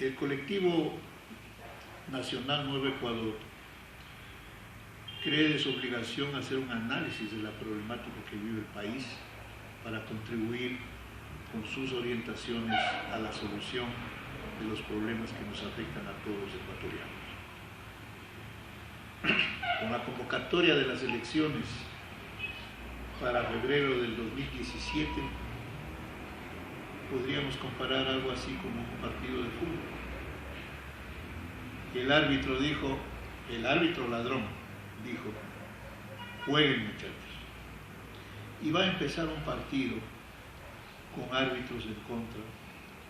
El colectivo nacional Nuevo Ecuador cree de su obligación hacer un análisis de la problemática que vive el país para contribuir con sus orientaciones a la solución de los problemas que nos afectan a todos los ecuatorianos. Con la convocatoria de las elecciones para febrero del 2017, podríamos comparar algo así como un partido de fútbol. El árbitro dijo, el árbitro ladrón dijo, jueguen muchachos. Y va a empezar un partido con árbitros en contra,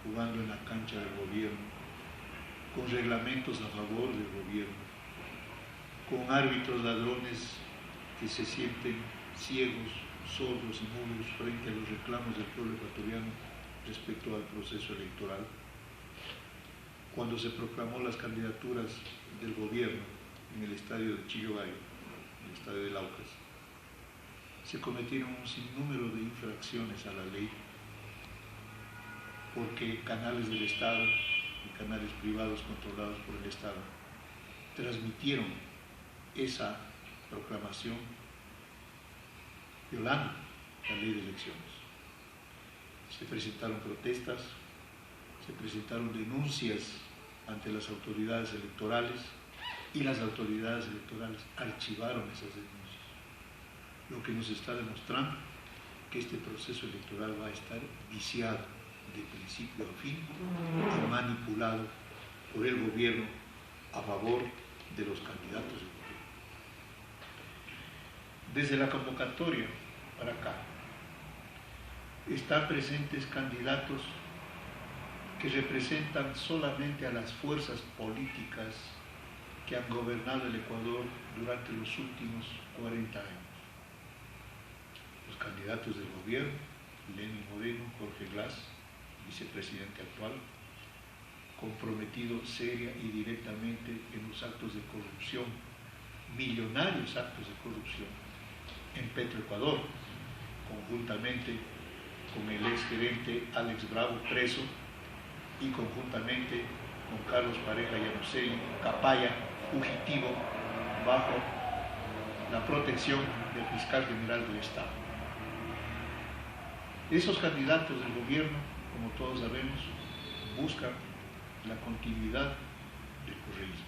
jugando en la cancha del gobierno, con reglamentos a favor del gobierno, con árbitros ladrones que se sienten ciegos, sordos y mudos frente a los reclamos del pueblo ecuatoriano respecto al proceso electoral. Cuando se proclamó las candidaturas del gobierno en el estadio de Chillogallo, en el estadio de Laucas, se cometieron un sinnúmero de infracciones a la ley, porque canales del Estado y canales privados controlados por el Estado transmitieron esa proclamación violando la ley de elecciones. Se presentaron protestas, se presentaron denuncias ante las autoridades electorales y las autoridades electorales archivaron esas denuncias, lo que nos está demostrando que este proceso electoral va a estar viciado de principio a fin y manipulado por el gobierno a favor de los candidatos del gobierno. Desde la convocatoria para acá están presentes candidatos que representan solamente a las fuerzas políticas que han gobernado el Ecuador durante los últimos 40 años. Los candidatos del gobierno, Lenín Moreno, Jorge Glass, vicepresidente actual, comprometido seria y directamente en los actos de corrupción, millonarios actos de corrupción, en Petroecuador, conjuntamente con el exgerente Alex Bravo, preso, y conjuntamente con Carlos Pareja Llanosegui, Capaya, fugitivo, bajo la protección del fiscal general del Estado. Esos candidatos del gobierno, como todos sabemos, buscan la continuidad del correísmo.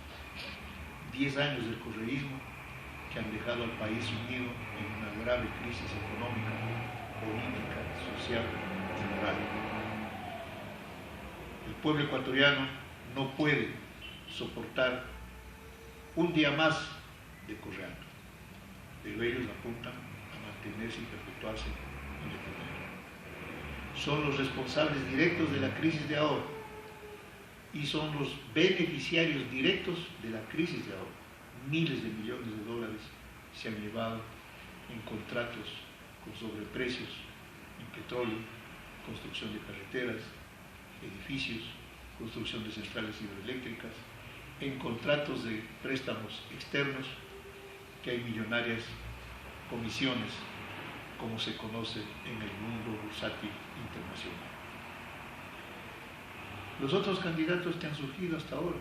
10 años del correísmo que han dejado al país sumido en una grave crisis económica, política, social y moral. El pueblo ecuatoriano no puede soportar un día más de correando, pero ellos apuntan a mantenerse y perpetuarse en el poder. Son los responsables directos de la crisis de ahora y son los beneficiarios directos de la crisis de ahora. Miles de millones de dólares se han llevado en contratos con sobreprecios en petróleo, construcción de carreteras, edificios, construcción de centrales hidroeléctricas, en contratos de préstamos externos, que hay millonarias comisiones, como se conoce en el mundo bursátil internacional. Los otros candidatos que han surgido hasta ahora,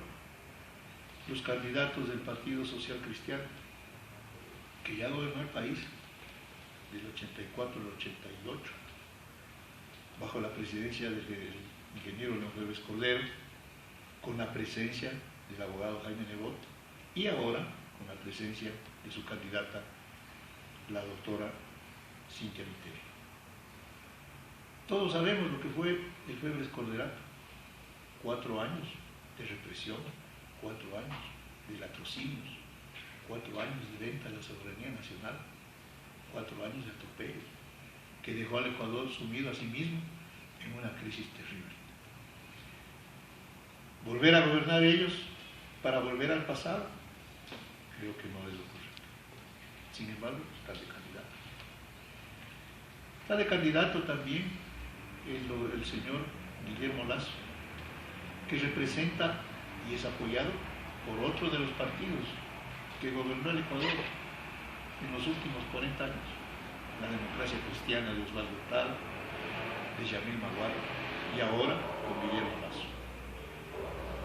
los candidatos del Partido Social Cristiano, que ya gobernó el país del 84 al 88, bajo la presidencia del ingeniero León Febres Cordero, con la presencia del abogado Jaime Nebot, y ahora con la presencia de su candidata, la doctora Cintia Viteri. Todos sabemos lo que fue el Febres Corderato: 4 años de represión, 4 años de latrocinios, 4 años de venta a la soberanía nacional, 4 años de atropellos, que dejó al Ecuador sumido a sí mismo en una crisis terrible. ¿Volver a gobernar ellos para volver al pasado? Creo que no es lo correcto. Sin embargo, está de candidato. Está de candidato también el señor Guillermo Lasso, que representa y es apoyado por otro de los partidos que gobernó el Ecuador en los últimos 40 años, la Democracia Cristiana de Osvaldo Hurtado, de Yamil Maguad, y ahora con Guillermo Lasso.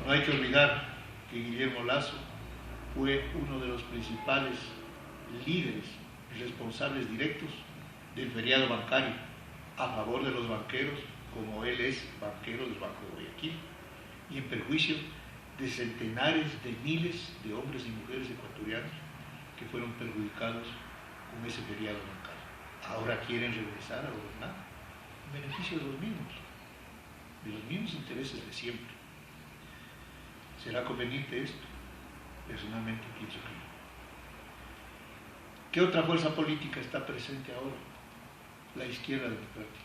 No hay que olvidar que Guillermo Lasso fue uno de los principales líderes responsables directos del feriado bancario a favor de los banqueros, como él es banquero del Banco de Guayaquil, y en perjuicio de centenares de miles de hombres y mujeres ecuatorianos que fueron perjudicados con ese feriado bancario. Ahora quieren regresar a gobernar en beneficio de los mismos intereses de siempre. ¿Será conveniente esto? Personalmente pienso que no. ¿Qué otra fuerza política está presente ahora? La izquierda democrática,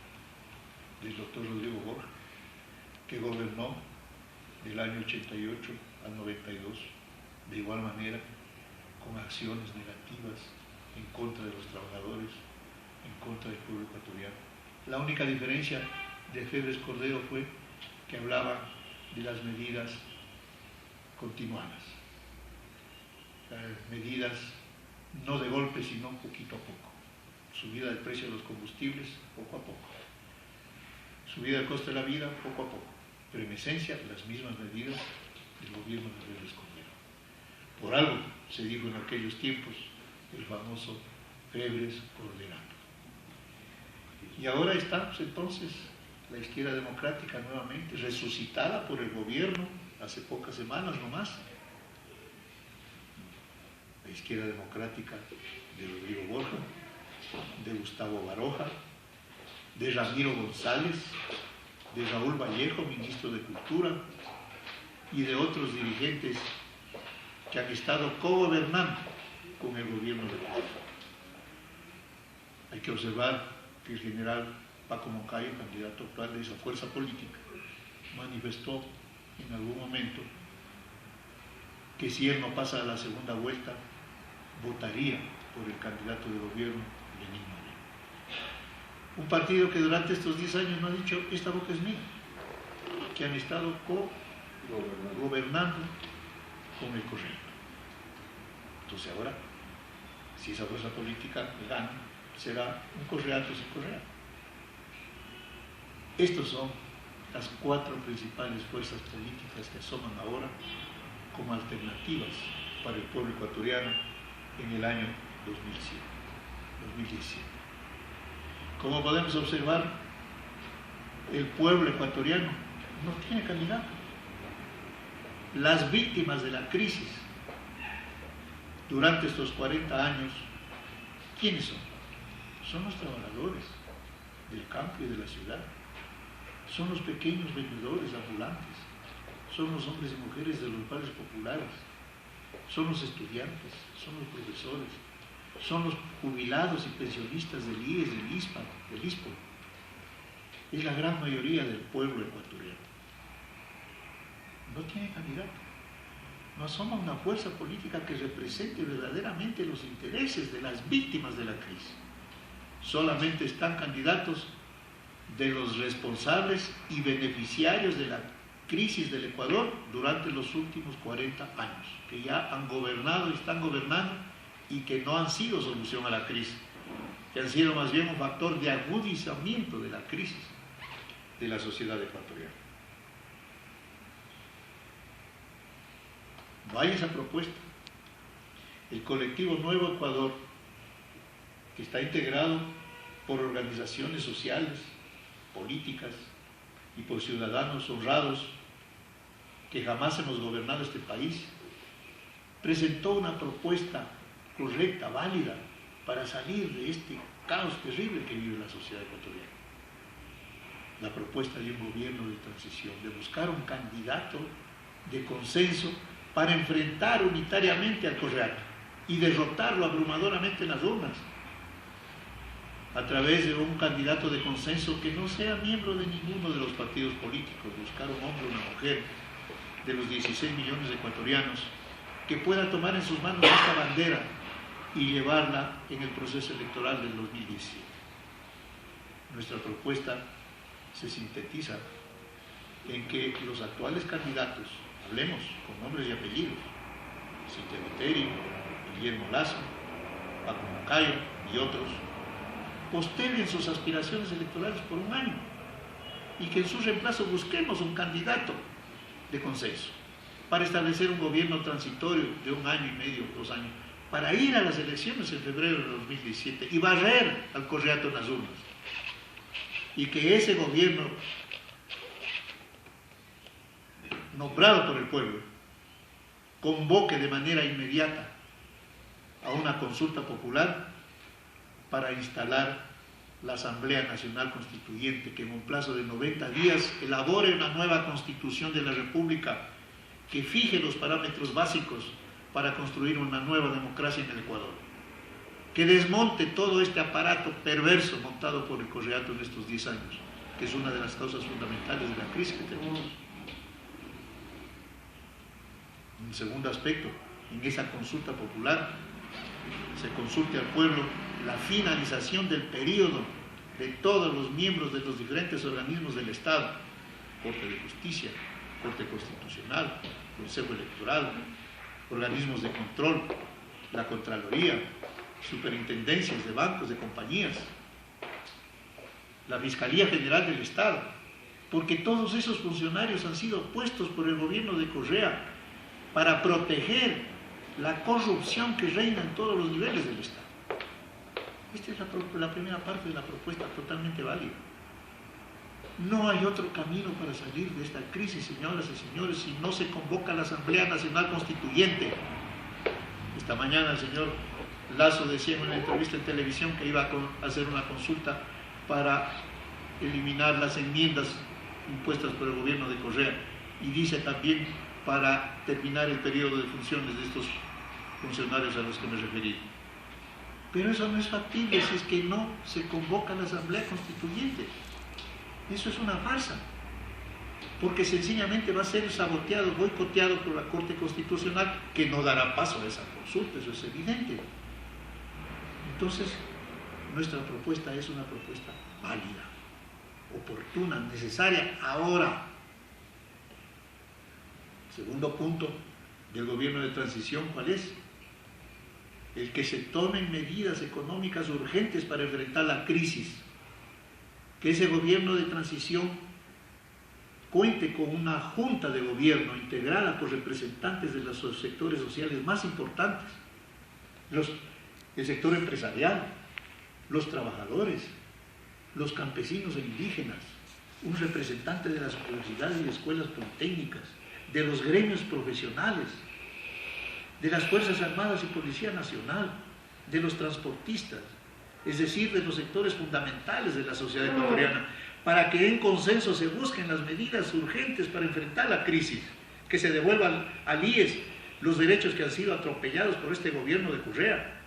del doctor Rodrigo Borja, que gobernó del año 88 al 92, de igual manera, con acciones negativas en contra de los trabajadores, en contra del pueblo ecuatoriano. La única diferencia de Febres Cordero fue que hablaba de las medidas continuadas, medidas no de golpe, sino poquito a poco. Subida del precio de los combustibles, poco a poco. Subida del coste de la vida, poco a poco. Pero en esencia, las mismas medidas del gobierno de Febres Cordero. Por algo se dijo en aquellos tiempos el famoso Febres Corderano. Y ahora está, pues, entonces, la izquierda democrática nuevamente, resucitada por el gobierno hace pocas semanas nomás. La izquierda democrática de Rodrigo Borja, de Gustavo Baroja, de Ramiro González, de Raúl Vallejo, ministro de Cultura, y de otros dirigentes que han estado cogobernando con el gobierno de Ecuador. Hay que observar que el general Paco Moncayo, candidato actual de esa fuerza política, manifestó en algún momento que si él no pasa a la segunda vuelta, votaría por el candidato de gobierno, Lenín Moreno. Un partido que durante estos 10 años no ha dicho, esta boca es mía, que han estado gobernando con el correcto. Entonces ahora, si esa fuerza política gana, será un correato sin correato. Estos son las 4 principales fuerzas políticas que asoman ahora como alternativas para el pueblo ecuatoriano en el año 2017. Como podemos observar, el pueblo ecuatoriano no tiene candidato. Las víctimas de la crisis durante estos 40 años, ¿quiénes son? Son los trabajadores del campo y de la ciudad. Son los pequeños vendedores ambulantes. Son los hombres y mujeres de los barrios populares. Son los estudiantes, son los profesores, son los jubilados y pensionistas del IES, del ISPO. Es la gran mayoría del pueblo ecuatoriano. No tiene candidato. No asoma una fuerza política que represente verdaderamente los intereses de las víctimas de la crisis. Solamente están candidatos de los responsables y beneficiarios de la crisis del Ecuador durante los últimos 40 años, que ya han gobernado y están gobernando y que no han sido solución a la crisis, que han sido más bien un factor de agudizamiento de la crisis de la sociedad ecuatoriana. No hay esa propuesta. El colectivo Nuevo Ecuador, que está integrado por organizaciones sociales, políticas y por ciudadanos honrados que jamás hemos gobernado este país, presentó una propuesta correcta, válida, para salir de este caos terrible que vive la sociedad ecuatoriana. La propuesta de un gobierno de transición, de buscar un candidato de consenso para enfrentar unitariamente al correato y derrotarlo abrumadoramente en las urnas, a través de un candidato de consenso que no sea miembro de ninguno de los partidos políticos, buscar un hombre o una mujer de los 16 millones de ecuatorianos que pueda tomar en sus manos esta bandera y llevarla en el proceso electoral del 2017. Nuestra propuesta se sintetiza en que los actuales candidatos, hablemos con nombres y apellidos, Cintia Viteri, Guillermo Lasso, Paco Moncayo y otros, posterguen sus aspiraciones electorales por un año y que en su reemplazo busquemos un candidato de consenso, para establecer un gobierno transitorio de 1 año y medio, 2 años, para ir a las elecciones en febrero de 2017 y barrer al Correato en las urnas. Y que ese gobierno, nombrado por el pueblo, convoque de manera inmediata a una consulta popular para instalar la Asamblea Nacional Constituyente, que en un plazo de 90 días elabore una nueva Constitución de la República que fije los parámetros básicos para construir una nueva democracia en el Ecuador, que desmonte todo este aparato perverso montado por el Correato en estos 10 años, que es una de las causas fundamentales de la crisis que tenemos. En segundo aspecto, en esa consulta popular se consulte al pueblo la finalización del periodo de todos los miembros de los diferentes organismos del Estado, Corte de Justicia, Corte Constitucional, Consejo Electoral, organismos de control, la Contraloría, superintendencias de bancos, de compañías, la Fiscalía General del Estado, porque todos esos funcionarios han sido puestos por el gobierno de Correa para proteger la corrupción que reina en todos los niveles del Estado. Esta es la primera parte de la propuesta, totalmente válida. No hay otro camino para salir de esta crisis, señoras y señores, si no se convoca la Asamblea Nacional Constituyente. Esta mañana el señor Lasso decía en una entrevista en televisión que iba a hacer una consulta para eliminar las enmiendas impuestas por el gobierno de Correa, y dice también para terminar el periodo de funciones de estos funcionarios a los que me referí. Pero eso no es factible si es que no se convoca la Asamblea Constituyente. Eso es una farsa, porque sencillamente va a ser saboteado, boicoteado por la Corte Constitucional, que no dará paso a esa consulta, eso es evidente. Entonces, nuestra propuesta es una propuesta válida, oportuna, necesaria ahora. Segundo punto del gobierno de transición, ¿cuál es? El que se tomen medidas económicas urgentes para enfrentar la crisis. Que ese gobierno de transición cuente con una junta de gobierno integrada por representantes de los sectores sociales más importantes, el sector empresarial, los trabajadores, los campesinos e indígenas, un representante de las universidades y escuelas politécnicas, de los gremios profesionales, de las Fuerzas Armadas y Policía Nacional, de los transportistas, es decir, de los sectores fundamentales de la sociedad ecuatoriana, para que en consenso se busquen las medidas urgentes para enfrentar la crisis, que se devuelvan al IES los derechos que han sido atropellados por este gobierno de Correa,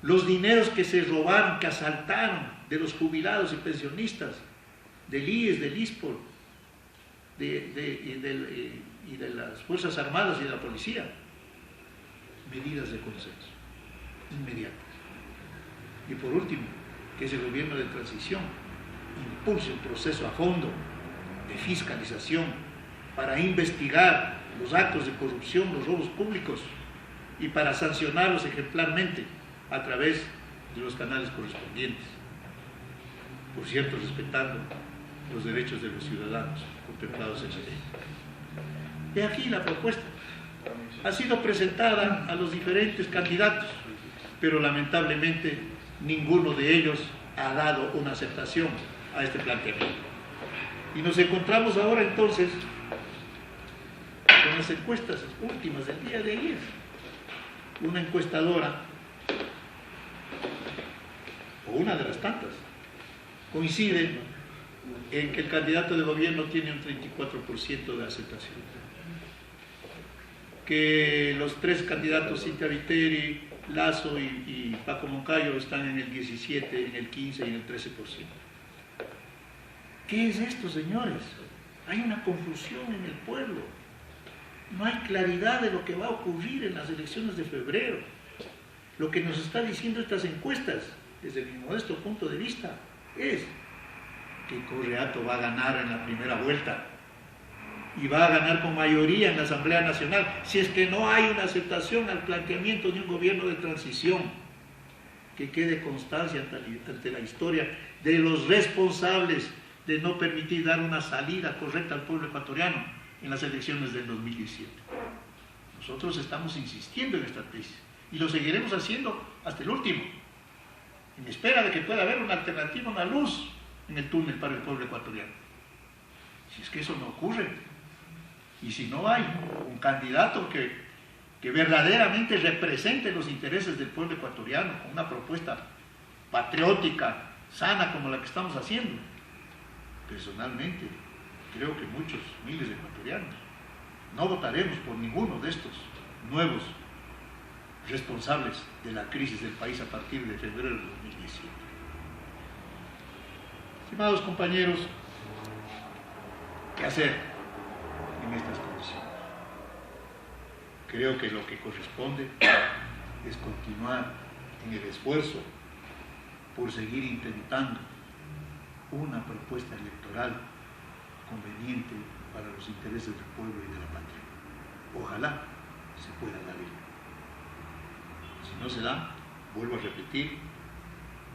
los dineros que se robaron, que asaltaron de los jubilados y pensionistas, del IES, del ISPOR, y de las Fuerzas Armadas y de la Policía. Medidas de consenso inmediatas. Y por último, que ese gobierno de transición impulse un proceso a fondo de fiscalización para investigar los actos de corrupción, los robos públicos, y para sancionarlos ejemplarmente a través de los canales correspondientes. Por cierto, respetando los derechos de los ciudadanos contemplados en la ley. De aquí la propuesta. Ha sido presentada a los diferentes candidatos, pero lamentablemente ninguno de ellos ha dado una aceptación a este planteamiento. Y nos encontramos ahora entonces con las encuestas últimas del día de ayer. Una encuestadora, o una de las tantas, coincide en que el candidato de gobierno tiene un 34% de aceptación, que los tres candidatos, Cintia Viteri, Lasso y Paco Moncayo, están en el 17, en el 15 y en el 13%. ¿Qué es esto, señores? Hay una confusión en el pueblo. No hay claridad de lo que va a ocurrir en las elecciones de febrero. Lo que nos está diciendo estas encuestas, desde mi modesto punto de vista, es que Correato va a ganar en la primera vuelta y va a ganar con mayoría en la Asamblea Nacional, si es que no hay una aceptación al planteamiento de un gobierno de transición. Que quede constancia ante la historia de los responsables de no permitir dar una salida correcta al pueblo ecuatoriano en las elecciones del 2017. Nosotros estamos insistiendo en esta tesis y lo seguiremos haciendo hasta el último, en espera de que pueda haber una alternativa, una luz en el túnel para el pueblo ecuatoriano. Si es que eso no ocurre, y si no hay un candidato que verdaderamente represente los intereses del pueblo ecuatoriano, con una propuesta patriótica, sana como la que estamos haciendo, personalmente creo que muchos, miles de ecuatorianos, no votaremos por ninguno de estos nuevos responsables de la crisis del país a partir de febrero de 2017. Estimados compañeros, ¿qué hacer en estas condiciones? Creo que lo que corresponde es continuar en el esfuerzo por seguir intentando una propuesta electoral conveniente para los intereses del pueblo y de la patria. Ojalá se pueda dar ello. Si no se da, vuelvo a repetir,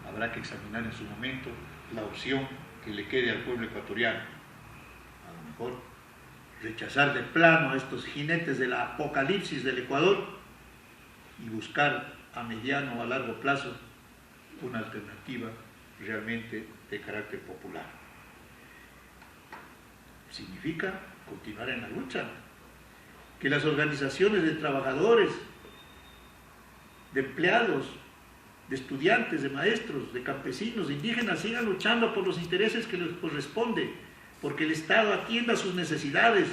habrá que examinar en su momento la opción que le quede al pueblo ecuatoriano. A lo mejor rechazar de plano a estos jinetes del apocalipsis del Ecuador y buscar a mediano o a largo plazo una alternativa realmente de carácter popular. Significa continuar en la lucha, que las organizaciones de trabajadores, de empleados, de estudiantes, de maestros, de campesinos, de indígenas sigan luchando por los intereses que les corresponde, porque el Estado atienda sus necesidades,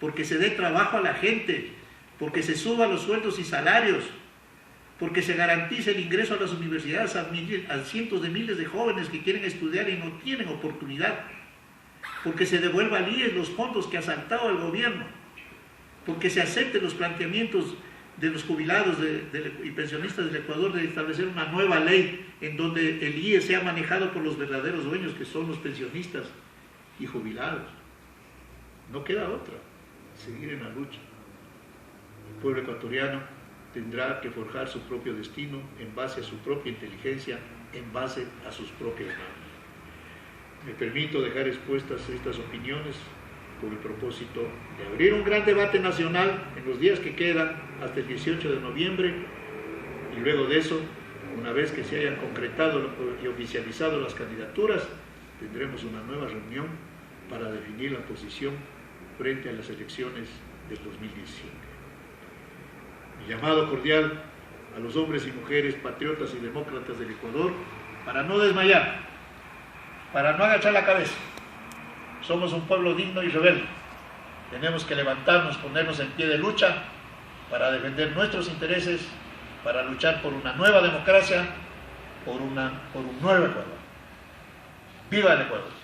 porque se dé trabajo a la gente, porque se suban los sueldos y salarios, porque se garantice el ingreso a las universidades a cientos de miles de jóvenes que quieren estudiar y no tienen oportunidad, porque se devuelva al IES los fondos que ha saltado el gobierno, porque se acepten los planteamientos de los jubilados y pensionistas del Ecuador de establecer una nueva ley en donde el IES sea manejado por los verdaderos dueños, que son los pensionistas y jubilados. No queda otra, seguir en la lucha. El pueblo ecuatoriano tendrá que forjar su propio destino en base a su propia inteligencia, en base a sus propias manos. Me permito dejar expuestas estas opiniones con el propósito de abrir un gran debate nacional en los días que quedan hasta el 18 de noviembre y luego de eso, una vez que se hayan concretado y oficializado las candidaturas, tendremos una nueva reunión para definir la posición frente a las elecciones del 2017. Mi llamado cordial a los hombres y mujeres patriotas y demócratas del Ecuador para no desmayar, para no agachar la cabeza. Somos un pueblo digno y rebelde. Tenemos que levantarnos, ponernos en pie de lucha para defender nuestros intereses, para luchar por una nueva democracia, por un nuevo Ecuador. ¡Viva el Ecuador!